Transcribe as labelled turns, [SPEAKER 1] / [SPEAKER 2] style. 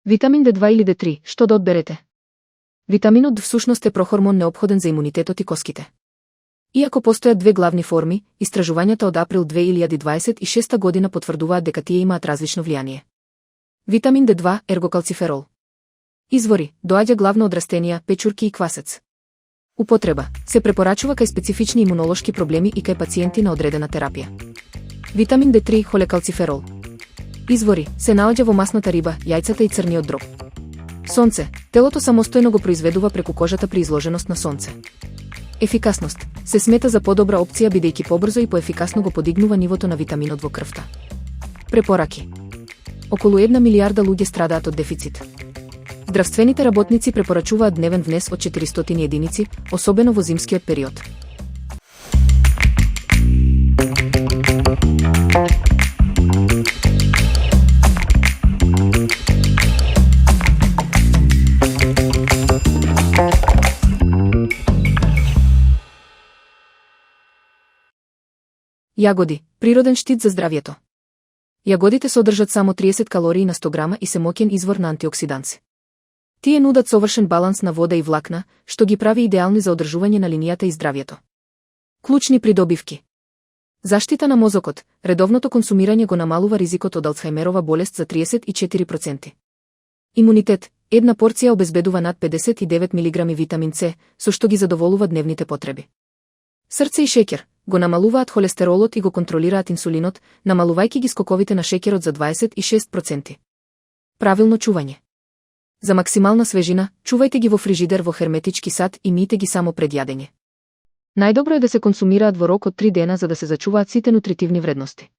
[SPEAKER 1] Витамин D2 или D3, што да одберете? Витаминот всушност е прохормон неопходен за имунитетот и коските. Иако постојат две главни форми, истражувањата од април 2026 година потврдуваат дека тие имаат различно влијание. Витамин D2, ергокалциферол. Извори, доаѓа главно од растенија, печурки и квасец. Употреба, се препорачува кај специфични имунолошки проблеми и кај пациенти на одредена терапија. Витамин D3, холекалциферол. Извори, се наоѓа во масната риба, јајцата и црниот дроб. Сонце, телото самостојно го произведува преку кожата при изложеност на сонце. Ефикасност, се смета за подобра опција бидејќи побрзо и поефикасно го подигнува нивото на витаминот во крвта. Препораки. Околу 1 милијарда луѓе страдаат од дефицит. Здравствените работници препорачуваат дневен внес од 400 единици, особено во зимскиот период. Јагоди, природен штит за здравјето. Јагодите содржат само 30 калории на 100 грама и се моќен извор на антиоксиданси. Тие нудат совршен баланс на вода и влакна, што ги прави идеални за одржување на линијата и здравјето. Клучни придобивки. Заштита на мозокот, редовното консумирање го намалува ризикот од Алцхајмерова болест за 34%. Имунитет, една порција обезбедува над 59 мг витамин С, со што ги задоволува дневните потреби. Срце и шеќер го намалуваат холестеролот и го контролираат инсулинот, намалувајќи ги скоковите на шеќерот за 26%. Правилно чување. За максимална свежина, чувајте ги во фрижидер во херметички сад и мијте ги само пред јадење. Најдобро е да се консумираат во рок од 3 дена за да се зачуваат сите нутритивни вредности.